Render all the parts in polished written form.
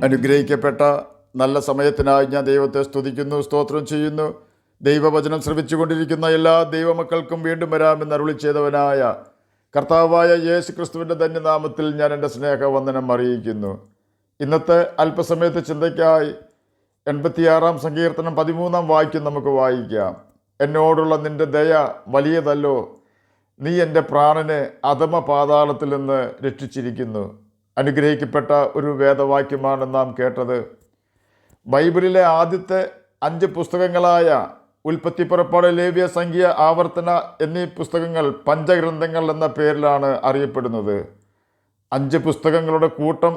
അനുഗ്രഹിക്കപ്പെട്ട നല്ല സമയത്തിനായി ഞാൻ ദൈവത്തെ സ്തുതിക്കുന്നു, സ്തോത്രം ചെയ്യുന്നു. ദൈവവചനം ശ്രവിച്ചുകൊണ്ടിരിക്കുന്ന എല്ലാ ദൈവമക്കൾക്കും വീണ്ടും വരാമെന്ന് അരുളി ചെയ്തവനായ കർത്താവായ യേശു ക്രിസ്തുവിൻ്റെ ധന്യനാമത്തിൽ ഞാൻ എൻ്റെ സ്നേഹവന്ദനം അറിയിക്കുന്നു. ഇന്നത്തെ അല്പസമയത്തെ ചിന്തയ്ക്കായി 86 സങ്കീർത്തനം 13 വാക്യം നമുക്ക് വായിക്കാം. എന്നോടുള്ള നിൻ്റെ ദയ വലിയതല്ലോ, നീ എൻ്റെ പ്രാണനെ അധമ പാതാളത്തിൽ നിന്ന് രക്ഷിച്ചിരിക്കുന്നു. അനുഗ്രഹിക്കപ്പെട്ട ഒരു വേദവാക്യമാണ് നാം കേട്ടത്. ബൈബിളിലെ ആദ്യത്തെ 5 പുസ്തകങ്ങളായ ഉൽപ്പത്തി, പുറപ്പാട്, ലേവ്യ, സംഖ്യ, ആവർത്തന എന്നീ പുസ്തകങ്ങൾ പഞ്ചഗ്രന്ഥങ്ങൾ എന്ന പേരിലാണ് അറിയപ്പെടുന്നത്. 5 പുസ്തകങ്ങളുടെ കൂട്ടം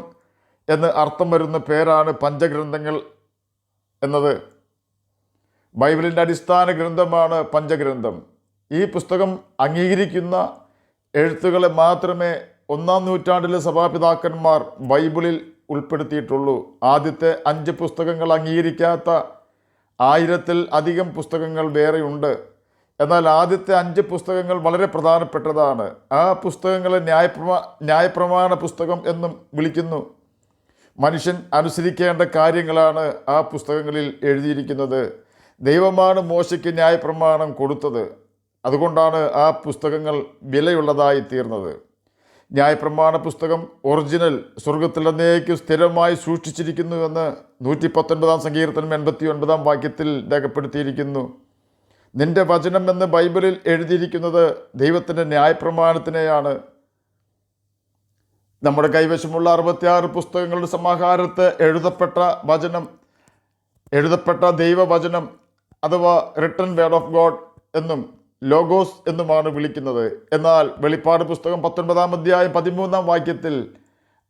എന്ന് അർത്ഥം വരുന്ന പേരാണ് പഞ്ചഗ്രന്ഥങ്ങൾ എന്നത്. ബൈബിളിൻ്റെ അടിസ്ഥാന ഗ്രന്ഥമാണ് പഞ്ചഗ്രന്ഥം. ഈ പുസ്തകം അംഗീകരിക്കുന്ന എഴുത്തുകളെ മാത്രമേ 1-ാം നൂറ്റാണ്ടിലെ സഭാപിതാക്കന്മാർ ബൈബിളിൽ ഉൾപ്പെടുത്തിയിട്ടുള്ളൂ. ആദ്യത്തെ 5 പുസ്തകങ്ങൾ അംഗീകരിക്കാത്ത 1000-ൽ അധികം പുസ്തകങ്ങൾ വേറെയുണ്ട്. എന്നാൽ ആദ്യത്തെ 5 പുസ്തകങ്ങൾ വളരെ പ്രധാനപ്പെട്ടതാണ്. ആ പുസ്തകങ്ങളെ ന്യായപ്രമാണ പുസ്തകം എന്നും വിളിക്കുന്നു. മനുഷ്യൻ അനുസരിക്കേണ്ട കാര്യങ്ങളാണ് ആ പുസ്തകങ്ങളിൽ എഴുതിയിരിക്കുന്നത്. ദൈവമാണ് മോശയ്ക്ക് ന്യായപ്രമാണം കൊടുത്തത്. അതുകൊണ്ടാണ് ആ പുസ്തകങ്ങൾ വിലയുള്ളതായി തീർന്നത്. ന്യായപ്രമാണ പുസ്തകം ഒറിജിനൽ സ്വർഗത്തിൽ എന്നേക്കും സ്ഥിരമായി സൂക്ഷിച്ചിരിക്കുന്നുവെന്ന് 119 സങ്കീർത്തനം 89 വാക്യത്തിൽ രേഖപ്പെടുത്തിയിരിക്കുന്നു. നിന്റെ വചനം എന്ന് ബൈബിളിൽ എഴുതിയിരിക്കുന്നത് ദൈവത്തിൻ്റെ ന്യായപ്രമാണത്തിനെയാണ്. നമ്മുടെ കൈവശമുള്ള 66 പുസ്തകങ്ങളുടെ സമാഹാരത്തെ എഴുതപ്പെട്ട ദൈവവചനം അഥവാ റിട്ടൺ വേർഡ് ഓഫ് ഗോഡ് എന്നും ലോഗോസ് എന്നുമാണ് വിളിക്കുന്നത്. എന്നാൽ വെളിപ്പാട് പുസ്തകം 19-ാം അധ്യായം 13-ാം വാക്യത്തിൽ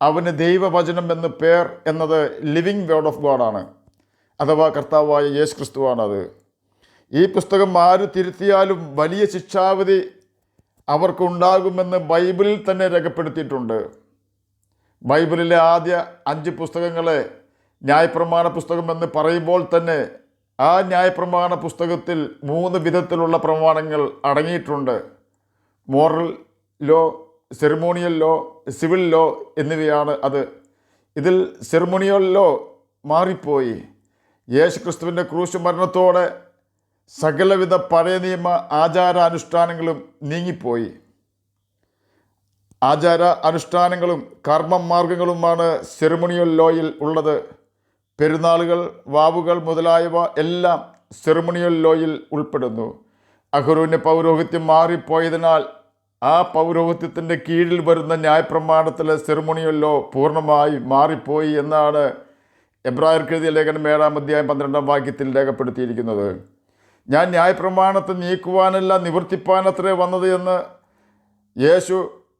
അവന് ദൈവവചനം എന്ന് പേർ എന്നത് ലിവിങ് വേർഡ് ഓഫ് ഗോഡാണ്, അഥവാ കർത്താവായ യേശു ക്രിസ്തുവാണത്. ഈ പുസ്തകം ആര് തിരുത്തിയാലും വലിയ ശിക്ഷാവിധി അവർക്കുണ്ടാകുമെന്ന് ബൈബിളിൽ തന്നെ രേഖപ്പെടുത്തിയിട്ടുണ്ട്. ബൈബിളിലെ ആദ്യ 5 പുസ്തകങ്ങളെ ന്യായപ്രമാണ പുസ്തകം എന്ന് പറയുമ്പോൾ തന്നെ ആ ന്യായപ്രമാണ പുസ്തകത്തിൽ 3 വിധത്തിലുള്ള പ്രമാണങ്ങൾ അടങ്ങിയിട്ടുണ്ട്. Moral law, ceremonial law, civil law എന്നിവയാണ് അത്. ഇതിൽ സെറിമോണിയൽ ലോ മാറിപ്പോയി. യേശു ക്രിസ്തുവിൻ്റെ ക്രൂശ് മരണത്തോടെ സകലവിധ പഴയ നിയമ ആചാരാനുഷ്ഠാനങ്ങളും നീങ്ങിപ്പോയി. ആചാര അനുഷ്ഠാനങ്ങളും കർമ്മമാർഗങ്ങളുമാണ് സെറിമോണിയൽ ലോയിൽ ഉള്ളത്. പെരുന്നാളുകൾ, വാവുകൾ മുതലായവ എല്ലാം സെറിമോണിയൽ ലോയിൽ ഉൾപ്പെടുന്നു. അഹരോന്റെ പൗരോഹിത്യം മാറിപ്പോയതിനാൽ ആ പൗരോഹിത്യത്തിൻ്റെ കീഴിൽ വരുന്ന ന്യായപ്രമാണത്തിലെ സെറിമോണിയൽ ലോ പൂർണ്ണമായി മാറിപ്പോയി എന്നാണ് എബ്രായർക്ക് എഴുതിയ ലേഖനം 7-ാം അധ്യായം 12-ാം വാക്യത്തിൽ രേഖപ്പെടുത്തിയിരിക്കുന്നത്. ഞാൻ ന്യായപ്രമാണത്തെ നീക്കുവാനല്ല നിവർത്തിപ്പാനത്രേ വന്നത് എന്ന് യേശു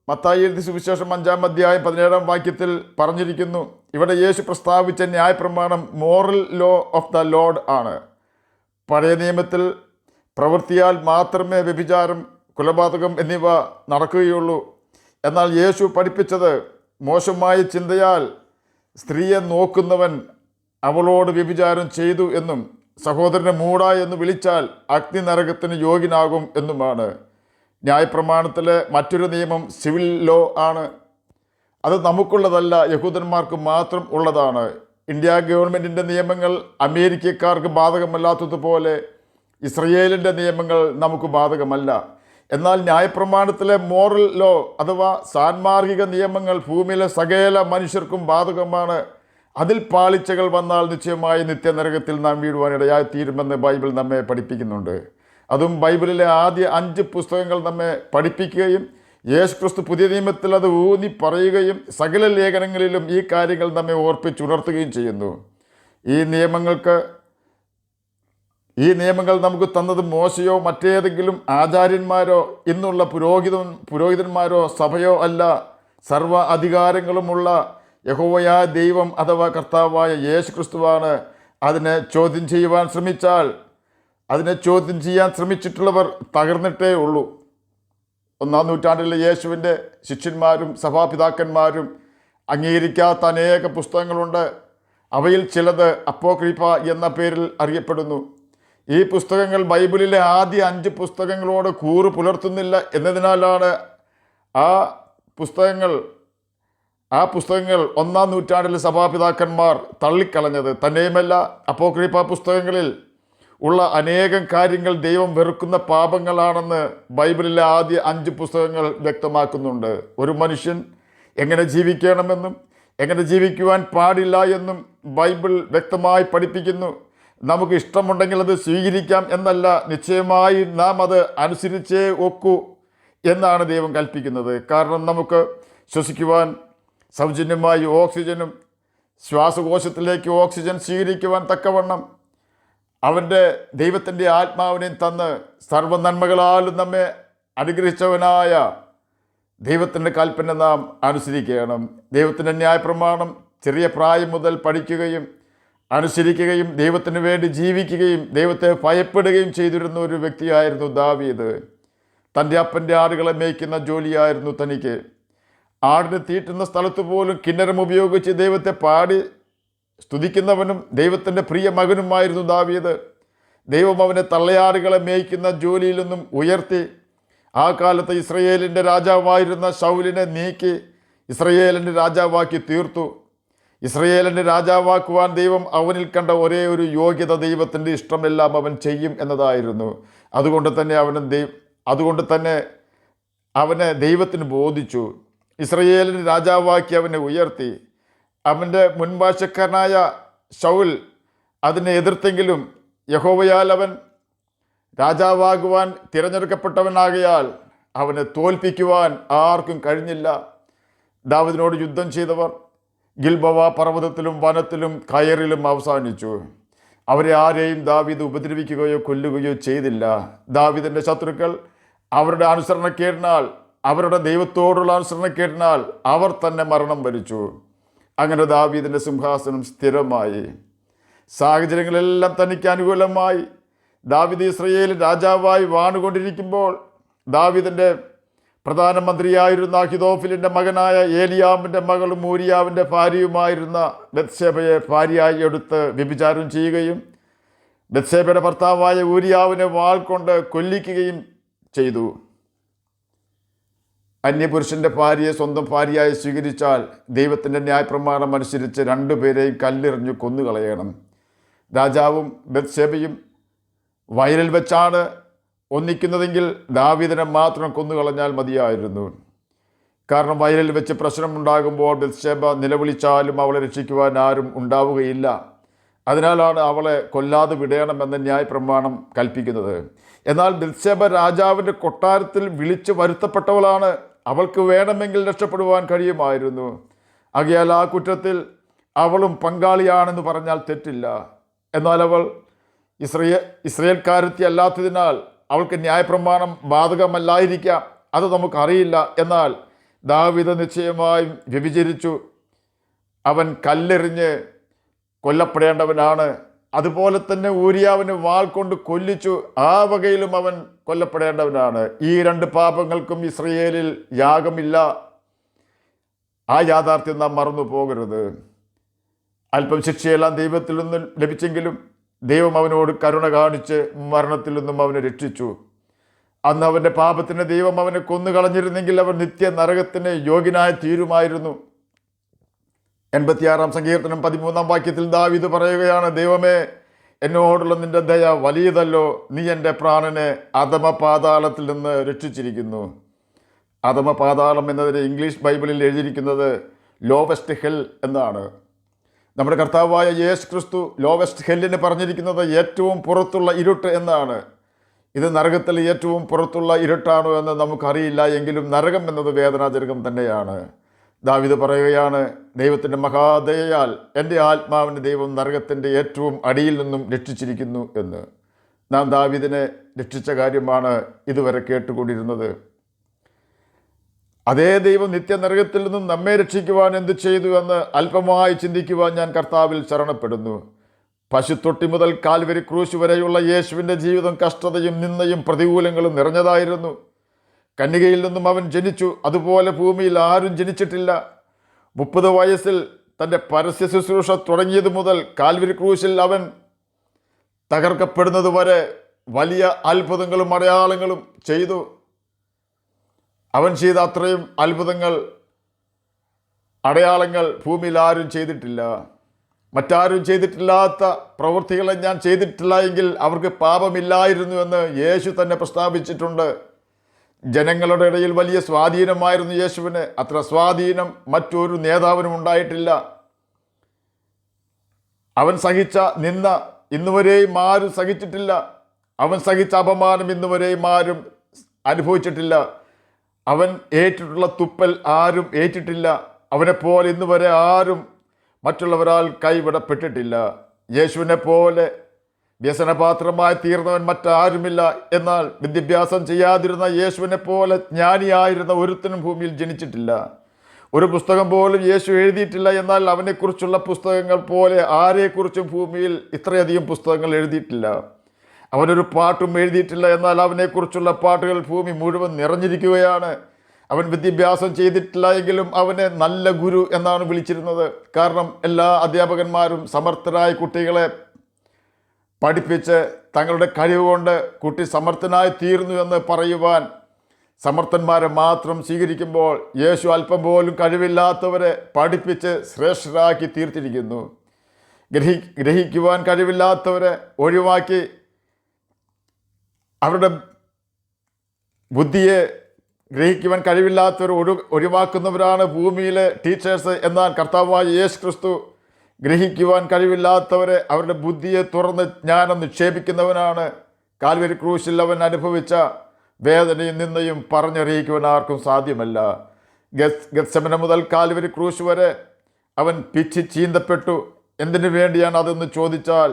മത്തായി എഴുതിയ സുവിശേഷം 5-ാം അധ്യായം 17-ാം വാക്യത്തിൽ പറഞ്ഞിരിക്കുന്നു. ഇവിടെ യേശു പ്രസ്താവിച്ച ന്യായപ്രമാണം moral law of the Lord ആണ്. പഴയ നിയമത്തിൽ പ്രവൃത്തിയാൽ മാത്രമേ വ്യഭിചാരം, കൊലപാതകം എന്നിവ നടക്കുകയുള്ളൂ. എന്നാൽ യേശു പഠിപ്പിച്ചത് മോശമായ ചിന്തയാൽ സ്ത്രീയെ നോക്കുന്നവൻ അവളോട് വ്യഭിചാരം ചെയ്തു എന്നും സഹോദരനെ മൂട എന്ന് വിളിച്ചാൽ അഗ്നി നരകത്തിന് യോഗ്യനാകും എന്നുമാണ്. ന്യായപ്രമാണത്തിലെ മറ്റൊരു നിയമം സിവിൽ ലോ ആണ്. അത് നമുക്കുള്ളതല്ല, യഹൂദന്മാർക്ക് മാത്രം ഉള്ളതാണ്. ഇന്ത്യ ഗവൺമെൻറ്റിൻ്റെ നിയമങ്ങൾ അമേരിക്കക്കാർക്ക് ബാധകമല്ലാത്തതുപോലെ ഇസ്രയേലിൻ്റെ നിയമങ്ങൾ നമുക്ക് ബാധകമല്ല. എന്നാൽ ന്യായപ്രമാണത്തിലെ മോറൽ ലോ അഥവാ സാൻമാർഗിക നിയമങ്ങൾ ഭൂമിയിലെ സകല മനുഷ്യർക്കും ബാധകമാണ്. അതിൽ പാളിച്ചകൾ വന്നാൽ നിശ്ചയമായി നിത്യനരകത്തിൽ നാം വീഴുവാനിടയായി തീരുമെന്ന് ബൈബിൾ നമ്മെ പഠിപ്പിക്കുന്നുണ്ട്. അതും ബൈബിളിലെ ആദ്യ 5 പുസ്തകങ്ങൾ നമ്മെ പഠിപ്പിക്കുകയും യേശു ക്രിസ്തു പുതിയ നിയമത്തിൽ അത് ഊന്നി പറയുകയും സകല ലേഖനങ്ങളിലും ഈ കാര്യങ്ങൾ നമ്മെ ഓർപ്പിച്ചുണർത്തുകയും ചെയ്യുന്നു. ഈ നിയമങ്ങൾ നമുക്ക് തന്നത് മോശയോ മറ്റേതെങ്കിലും ആചാര്യന്മാരോ ഇന്നുള്ള പുരോഹിതന്മാരോ സഭയോ അല്ല. സർവ്വ അധികാരങ്ങളുമുള്ള യഹോവയായ ദൈവം അഥവാ കർത്താവായ യേശു ക്രിസ്തുവാണ്. അതിനെ ചോദ്യം ചെയ്യാൻ ശ്രമിച്ചിട്ടുള്ളവർ തകർന്നിട്ടേ ഉള്ളൂ. 1-ാം നൂറ്റാണ്ടിലെ യേശുവിൻ്റെ ശിഷ്യന്മാരും സഭാപിതാക്കന്മാരും അംഗീകരിക്കാത്ത അനേക പുസ്തകങ്ങളുണ്ട്. അവയിൽ ചിലത് അപ്പോക്രിഫ എന്ന പേരിൽ അറിയപ്പെടുന്നു. ഈ പുസ്തകങ്ങൾ ബൈബിളിലെ ആദ്യ 5 പുസ്തകങ്ങളോട് കൂറ് പുലർത്തുന്നില്ല എന്നതിനാലാണ് ആ പുസ്തകങ്ങൾ ആ പുസ്തകങ്ങൾ 1-ാം നൂറ്റാണ്ടിൽ സഭാപിതാക്കന്മാർ തള്ളിക്കളഞ്ഞത്. തന്നെയുമല്ല, അപ്പോക്രിഫ പുസ്തകങ്ങളിൽ ഉള്ള അനേകം കാര്യങ്ങൾ ദൈവം വെറുക്കുന്ന പാപങ്ങളാണെന്ന് ബൈബിളിലെ ആദ്യ 5 പുസ്തകങ്ങൾ വ്യക്തമാക്കുന്നുണ്ട്. ഒരു മനുഷ്യൻ എങ്ങനെ ജീവിക്കണമെന്നും എങ്ങനെ ജീവിക്കുവാൻ പാടില്ല എന്നും ബൈബിൾ വ്യക്തമായി പഠിപ്പിക്കുന്നു. നമുക്ക് ഇഷ്ടമുണ്ടെങ്കിൽ അത് സ്വീകരിക്കാം എന്നല്ല, നിശ്ചയമായി നാം അത് അനുസരിച്ചേ ഒക്കൂ എന്നാണ് ദൈവം കൽപ്പിക്കുന്നത്. കാരണം നമുക്ക് ശ്വസിക്കുവാൻ സൗജന്യമായി ഓക്സിജനും ശ്വാസകോശത്തിലേക്ക് ഓക്സിജൻ സ്വീകരിക്കുവാൻ തക്കവണ്ണം അവൻ്റെ ദൈവത്തിൻ്റെ ആത്മാവിനെയും തന്ന് സർവ്വനന്മകളാലും നമ്മെ അനുഗ്രഹിച്ചവനായ ദൈവത്തിൻ്റെ കൽപ്പന നാം അനുസരിക്കണം. ദൈവത്തിൻ്റെ ന്യായപ്രമാണം ചെറിയ പ്രായം മുതൽ പഠിക്കുകയും അനുസരിക്കുകയും ദൈവത്തിന് വേണ്ടി ജീവിക്കുകയും ദൈവത്തെ ഭയപ്പെടുകയും ചെയ്തിരുന്ന ഒരു വ്യക്തിയായിരുന്നു ദാവീദ്. തൻ്റെ അപ്പൻ്റെ ആടുകളെ മേയ്ക്കുന്ന ജോലിയായിരുന്നു തനിക്ക്. ആടിന് തീറ്റുന്ന സ്ഥലത്ത് പോലും കിന്നരം ഉപയോഗിച്ച് ദൈവത്തെ പാടി സ്തുതിക്കുന്നവനും ദൈവത്തിൻ്റെ പ്രിയ മകനുമായിരുന്നു ദാവീദ്. ദൈവം അവനെ തള്ളയാടുകളെ മേയ്ക്കുന്ന ജോലിയിൽ നിന്നും ഉയർത്തി. ആ കാലത്ത് ഇസ്രയേലിൻ്റെ രാജാവായിരുന്ന ശൗലിനെ നീക്കി ഇസ്രയേലിൻ്റെ രാജാവാക്കി തീർത്തു. ഇസ്രയേലിൻ്റെ രാജാവാക്കുവാൻ ദൈവം അവനിൽ കണ്ട ഒരേ ഒരു യോഗ്യത, ദൈവത്തിൻ്റെ ഇഷ്ടമെല്ലാം അവൻ ചെയ്യും എന്നതായിരുന്നു. അതുകൊണ്ട് തന്നെ അവനെ ദൈവത്തിന് ബോധിച്ചു. ഇസ്രയേലിന് രാജാവാക്കി അവനെ ഉയർത്തി. അവൻ്റെ മുൻവാശക്കാരനായ ശൗൽ അതിനെ എതിർത്തെങ്കിലും യഹോവയാൽ അവൻ രാജാവാകുവാൻ തിരഞ്ഞെടുക്കപ്പെട്ടവനാകയാൽ അവനെ തോൽപ്പിക്കുവാൻ ആർക്കും കഴിഞ്ഞില്ല. ദാവീദിനോട് യുദ്ധം ചെയ്തവർ ഗിൽബോവ പർവ്വതത്തിലും വനത്തിലും കയറിലും അവസാനിച്ചു. അവരെ ആരെയും ദാവീദ് ഉപദ്രവിക്കുകയോ കൊല്ലുകയോ ചെയ്തില്ല. ദാവീദിൻ്റെ ശത്രുക്കൾ അവരുടെ അനുസരണക്കേടിനാൽ, അവരുടെ ദൈവത്തോടുള്ള അനുസരണക്കേടിനാൽ അവർ തന്നെ മരണം വരിച്ചു. അങ്ങനെ ദാവീദിൻ്റെ സിംഹാസനം സ്ഥിരമായി. സാഹചര്യങ്ങളെല്ലാം തനിക്ക് അനുകൂലമായി. ദാവീദ് ഇസ്രയേൽ രാജാവായി വാണുകൊണ്ടിരിക്കുമ്പോൾ ദാവീദിൻ്റെ പ്രധാനമന്ത്രിയായിരുന്ന അഹിതോഫലിൻ്റെ മകനായ ഏലിയാമിൻ്റെ മകളും ഊരിയാവിൻ്റെ ഭാര്യയുമായിരുന്ന ബത്ശേബയെ ഭാര്യയായി എടുത്ത് വ്യഭിചാരം ചെയ്യുകയും ബത്ശേബയുടെ ഭർത്താവായ ഊരിയാവിനെ വാൾ കൊണ്ട് കൊല്ലിക്കുകയും ചെയ്തു. അന്യപുരുഷൻ്റെ ഭാര്യയെ സ്വന്തം ഭാര്യയായി സ്വീകരിച്ചാൽ ദൈവത്തിൻ്റെ ന്യായപ്രമാണം അനുസരിച്ച് 2 പേരെയും കല്ലെറിഞ്ഞു കൊന്നുകളയണം. രാജാവും ബത്ശേബയും വയലിൽ വെച്ചാണ് ഒന്നിക്കുന്നതെങ്കിൽ ദാവീദിനെ മാത്രം കൊന്നുകളഞ്ഞാൽ മതിയായിരുന്നു. കാരണം വയലിൽ വെച്ച് പ്രശ്നമുണ്ടാകുമ്പോൾ ബത്ശേബ നിലവിളിച്ചാലും അവളെ രക്ഷിക്കുവാൻ ആരും ഉണ്ടാവുകയില്ല. അതിനാലാണ് അവളെ കൊല്ലാതെ വിടണമെന്ന് ന്യായപ്രമാണം കൽപ്പിക്കുന്നത്. എന്നാൽ ബത്ശേബ രാജാവിൻ്റെ കൊട്ടാരത്തിൽ വിളിച്ച് വരുത്തപ്പെട്ടവളാണ്. അവൾക്ക് വേണമെങ്കിൽ രക്ഷപ്പെടുവാൻ കഴിയുമായിരുന്നു. ആകയാൽ ആ കുറ്റത്തിൽ അവളും പങ്കാളിയാണെന്ന് പറഞ്ഞാൽ തെറ്റില്ല. എന്നാൽ അവൾ ഇസ്രയേൽക്കാരത്തി അല്ലാത്തതിനാൽ അവൾക്ക് ന്യായപ്രമാണം ബാധകമല്ലായിരിക്കാം, അത് നമുക്കറിയില്ല. എന്നാൽ ദാവീദ് നിശ്ചയമായും വ്യഭിചരിച്ചു. അവൻ കല്ലെറിഞ്ഞ് കൊല്ലപ്പെടേണ്ടവനാണ്. അതുപോലെ തന്നെ ഊരിയാവിന് വാൾ കൊണ്ട് കൊല്ലിച്ചു. ആ വകയിലും അവൻ കൊല്ലപ്പെടേണ്ടവനാണ്. ഈ 2 പാപങ്ങൾക്കും ഇസ്രയേലിൽ യാഗമില്ല. ആ യാഥാർത്ഥ്യം നാം മറന്നു പോകരുത്. അല്പം ശിക്ഷയെല്ലാം ദൈവത്തിൽ നിന്നും ലഭിച്ചെങ്കിലും ദൈവം അവനോട് കരുണ കാണിച്ച് മരണത്തിൽ നിന്നും അവനെ രക്ഷിച്ചു. അന്ന് അവൻ്റെ പാപത്തിന് ദൈവം അവനെ കൊന്നുകളഞ്ഞിരുന്നെങ്കിൽ അവൻ നിത്യ നരകത്തിന് യോഗ്യനായി തീരുമായിരുന്നു. 86-ാം സങ്കീർത്തനം 13-ാം വാക്യത്തിൽ ദാവീദ് പറയുകയാണ്, ദൈവമേ, എന്നോടുള്ള നിന്റെ ദയ വലിയതല്ലോ, നീ എൻ്റെ പ്രാണനെ അധമപാതാളത്തിൽ നിന്ന് രക്ഷിച്ചിരിക്കുന്നു. അധമപാതാളം എന്നതിന് ഇംഗ്ലീഷ് ബൈബിളിൽ എഴുതിയിരിക്കുന്നത് ലോവസ്റ്റ് ഹെൽ എന്നാണ്. നമ്മുടെ കർത്താവായ യേശു ക്രിസ്തു ലോവസ്റ്റ് ഹെല്ലിന് പറഞ്ഞിരിക്കുന്നത് ഏറ്റവും പുറത്തുള്ള ഇരുട്ട് എന്നാണ്. ഇത് നരകത്തിൽ ഏറ്റവും പുറത്തുള്ള ഇരുട്ടാണോ എന്ന് നമുക്കറിയില്ല. എങ്കിലും നരകം എന്നത് വേദനാജനകം തന്നെയാണ്. ദാവീദ് പറയുകയാണ്, ദൈവത്തിൻ്റെ മഹാദയയാൽ എൻ്റെ ആത്മാവിന് ദൈവം നരകത്തിൻ്റെ ഏറ്റവും അടിയിൽ നിന്നും രക്ഷിച്ചിരിക്കുന്നു എന്ന്. നാം ദാവീദിനെ രക്ഷിച്ച കാര്യമാണ് ഇതുവരെ കേട്ടുകൊണ്ടിരുന്നത്. അതേ ദൈവം നിത്യനരകത്തിൽ നിന്നും നമ്മെ രക്ഷിക്കുവാൻ എന്ത് ചെയ്തു എന്ന് അല്പമായി ചിന്തിക്കുവാൻ ഞാൻ കർത്താവിൽ ശരണപ്പെടുന്നു. പശുത്തൊട്ടി മുതൽ കാൽവരി ക്രൂശ് വരെയുള്ള യേശുവിൻ്റെ ജീവിതം കഷ്ടതയും നിന്ദയും പ്രതികൂലങ്ങളും നിറഞ്ഞതായിരുന്നു. കന്യകയിൽ നിന്നും അവൻ ജനിച്ചു. അതുപോലെ ഭൂമിയിൽ ആരും ജനിച്ചിട്ടില്ല. 30 വയസ്സിൽ തൻ്റെ പരസ്യ ശുശ്രൂഷ തുടങ്ങിയത് മുതൽ കാൽവരി ക്രൂശിൽ അവൻ തകർക്കപ്പെടുന്നത് വരെ വലിയ അത്ഭുതങ്ങളും അടയാളങ്ങളും ചെയ്തു. അവൻ ചെയ്ത അത്രയും അത്ഭുതങ്ങൾ അടയാളങ്ങൾ ഭൂമിയിൽ ആരും ചെയ്തിട്ടില്ല. മറ്റാരും ചെയ്തിട്ടില്ലാത്ത പ്രവൃത്തികളെ ഞാൻ ചെയ്തിട്ടില്ല എങ്കിൽ അവർക്ക് പാപമില്ലായിരുന്നു എന്ന് യേശു തന്നെ പ്രസ്താവിച്ചിട്ടുണ്ട്. ജനങ്ങളുടെ ഇടയിൽ വലിയ സ്വാധീനമായിരുന്നു യേശുവിന്. അത്ര സ്വാധീനം മറ്റൊരു നേതാവിനും ഉണ്ടായിട്ടില്ല. അവൻ സഹിച്ച നിന്ന ഇന്നുവരെയും ആരും സഹിച്ചിട്ടില്ല. അവൻ സഹിച്ച അപമാനം ഇന്നുവരെയും ആരും അനുഭവിച്ചിട്ടില്ല. അവൻ ഏറ്റിട്ടുള്ള തുപ്പൽ ആരും ഏറ്റിട്ടില്ല. അവനെപ്പോലെ ഇന്നുവരെ ആരും മറ്റുള്ളവരാൽ കൈവിടപ്പെട്ടിട്ടില്ല. യേശുവിനെ പോലെ വ്യസനപാത്രമായി തീർന്നവൻ മറ്റാരുമില്ല. എന്നാൽ വിദ്യാഭ്യാസം ചെയ്യാതിരുന്ന യേശുവിനെ പോലെ ജ്ഞാനിയായിരുന്ന ഒരുത്തനും ഭൂമിയിൽ ജനിച്ചിട്ടില്ല. ഒരു പുസ്തകം പോലും യേശു എഴുതിയിട്ടില്ല. എന്നാൽ അവനെക്കുറിച്ചുള്ള പുസ്തകങ്ങൾ പോലെ ആരെക്കുറിച്ചും ഭൂമിയിൽ ഇത്രയധികം പുസ്തകങ്ങൾ എഴുതിയിട്ടില്ല. അവനൊരു പാട്ടും എഴുതിയിട്ടില്ല. എന്നാൽ അവനെക്കുറിച്ചുള്ള പാട്ടുകൾ ഭൂമി മുഴുവൻ നിറഞ്ഞിരിക്കുകയാണ്. അവൻ വിദ്യാഭ്യാസം ചെയ്തിട്ടില്ല എങ്കിലും അവനെ നല്ല ഗുരു എന്നാണ് വിളിച്ചിരുന്നത്. കാരണം എല്ലാ അധ്യാപകന്മാരും സമർത്ഥരായ കുട്ടികളെ പഠിപ്പിച്ച് തങ്ങളുടെ കഴിവ് കൊണ്ട് കുട്ടി സമർത്ഥനായി തീർന്നു എന്ന് പറയുവാൻ സമർത്ഥന്മാരെ മാത്രം സ്വീകരിക്കുമ്പോൾ യേശു അല്പം പോലും കഴിവില്ലാത്തവരെ പഠിപ്പിച്ച് ശ്രേഷ്ഠരാക്കി തീർത്തിരിക്കുന്നു. ഗ്രഹിക്കുവാൻ കഴിവില്ലാത്തവരെ ഒഴിവാക്കി അവരുടെ ബുദ്ധിയെ ഗ്രഹിക്കുവാൻ കഴിവില്ലാത്തവർ ഒഴിവാക്കുന്നവരാണ് ഭൂമിയിലെ ടീച്ചേഴ്സ്. എന്നാൽ കർത്താവായ യേശു ക്രിസ്തു ഗ്രഹിക്കുവാൻ കഴിവില്ലാത്തവരെ അവരുടെ ബുദ്ധിയെ തുറന്ന് ജ്ഞാനം നിക്ഷേപിക്കുന്നവനാണ്. കാൽവരി ക്രൂശിൽ അവൻ അനുഭവിച്ച വേദനയും നിന്നയും പറഞ്ഞറിയിക്കുവാൻ ആർക്കും സാധ്യമല്ല. ഗത്സമന മുതൽ കാൽവരി ക്രൂശ് വരെ അവൻ പിച്ചി ചീന്തപ്പെട്ടു. എന്തിനു വേണ്ടിയാണ് അതെന്ന് ചോദിച്ചാൽ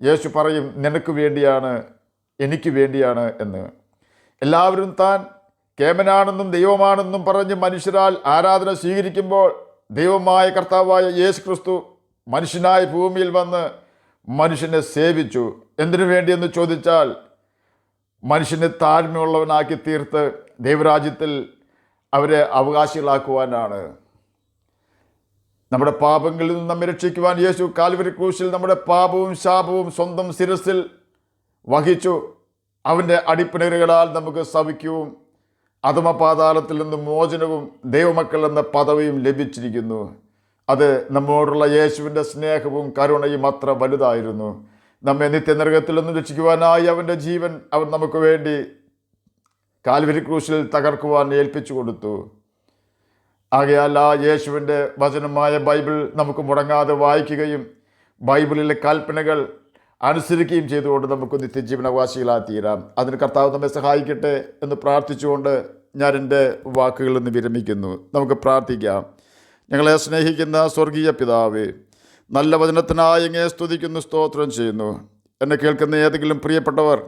യേശു പറയും, നിനക്ക് വേണ്ടിയാണ്, എനിക്ക് വേണ്ടിയാണ് എന്ന്. എല്ലാവരും താൻ കേമനാണെന്നും ദൈവമാണെന്നും പറഞ്ഞ് മനുഷ്യരാൽ ആരാധന സ്വീകരിക്കുമ്പോൾ ദൈവമായ കർത്താവായ യേശു ക്രിസ്തു മനുഷ്യനായി ഭൂമിയിൽ വന്ന് മനുഷ്യനെ സേവിച്ചു. എന്തിനു വേണ്ടിയെന്ന് ചോദിച്ചാൽ മനുഷ്യനെ താഴ്മയുള്ളവനാക്കി തീർത്ത് ദൈവരാജ്യത്തിൽ അവരെ അവകാശികളാക്കുവാനാണ്. നമ്മുടെ പാപങ്ങളിൽ നിന്ന് നമ്മെ രക്ഷിക്കുവാൻ യേശു കാൽവരി ക്രൂശിൽ നമ്മുടെ പാപവും ശാപവും സ്വന്തം ശിരസിൽ വഹിച്ചു. അവൻ്റെ അടിപ്പിണരുകളാൽ നമുക്ക് സൗഖ്യവും അധമപാതാളത്തിൽ നിന്ന് മോചനവും ദൈവമക്കൾ എന്ന പദവിയും ലഭിച്ചിരിക്കുന്നു. അത് നമ്മോടുള്ള യേശുവിൻ്റെ സ്നേഹവും കരുണയും അത്ര വലുതായിരുന്നു. നമ്മെ നിത്യനരകത്തിൽ നിന്ന് രക്ഷിക്കുവാനായി അവൻ്റെ ജീവൻ അവൻ നമുക്ക് വേണ്ടി കാൽവരി ക്രൂശിൽ തകർക്കുവാൻ ഏൽപ്പിച്ചു കൊടുത്തു. ആകയാൽ ആ യേശുവിൻ്റെ വചനമായ ബൈബിൾ നമുക്ക് മുടങ്ങാതെ വായിക്കുകയും ബൈബിളിലെ കൽപ്പനകൾ അനുസരിക്കുകയും ചെയ്തുകൊണ്ട് നമുക്ക് നിത്യജീവനാവകാശികളായി തീരാം. അതിന് കർത്താവ് നമ്മെ സഹായിക്കട്ടെ എന്ന് പ്രാർത്ഥിച്ചുകൊണ്ട് ഞാൻ എൻ്റെ വാക്കുകളിൽ നിന്ന് വിരമിക്കുന്നു. നമുക്ക് പ്രാർത്ഥിക്കാം. ഞങ്ങളെ സ്നേഹിക്കുന്ന സ്വർഗീയ പിതാവേ, നല്ല വചനത്തിനായി അങ്ങയെ സ്തുതിക്കുന്നു, സ്തോത്രം ചെയ്യുന്നു. എന്നെ കേൾക്കുന്ന ഏതെങ്കിലും പ്രിയപ്പെട്ടവർ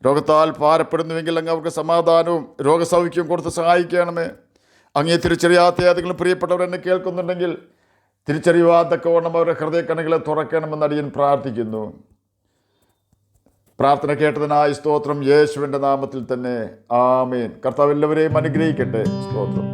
രോഗത്താൽ ഭാരപ്പെടുന്നുവെങ്കിൽ അങ്ങ് അവർക്ക് സമാധാനവും രോഗസൗഖ്യവും കൊടുത്ത് സഹായിക്കണമേ. അങ്ങേ തിരിച്ചറിയാത്ത ഏതെങ്കിലും പ്രിയപ്പെട്ടവർ എന്നെ കേൾക്കുന്നുണ്ടെങ്കിൽ തിരിച്ചറിയാത്തക്കവണ്ണം അവരുടെ ഹൃദയക്കണികളെ തുറക്കണമെന്ന് അടിയൻ പ്രാർത്ഥിക്കുന്നു. പ്രാർത്ഥന കേട്ടതിനായി സ്തോത്രം. യേശുവിൻ്റെ നാമത്തിൽ തന്നെ ആമേൻ. കർത്താവ് എല്ലാവരെയും അനുഗ്രഹിക്കട്ടെ. സ്തോത്രം.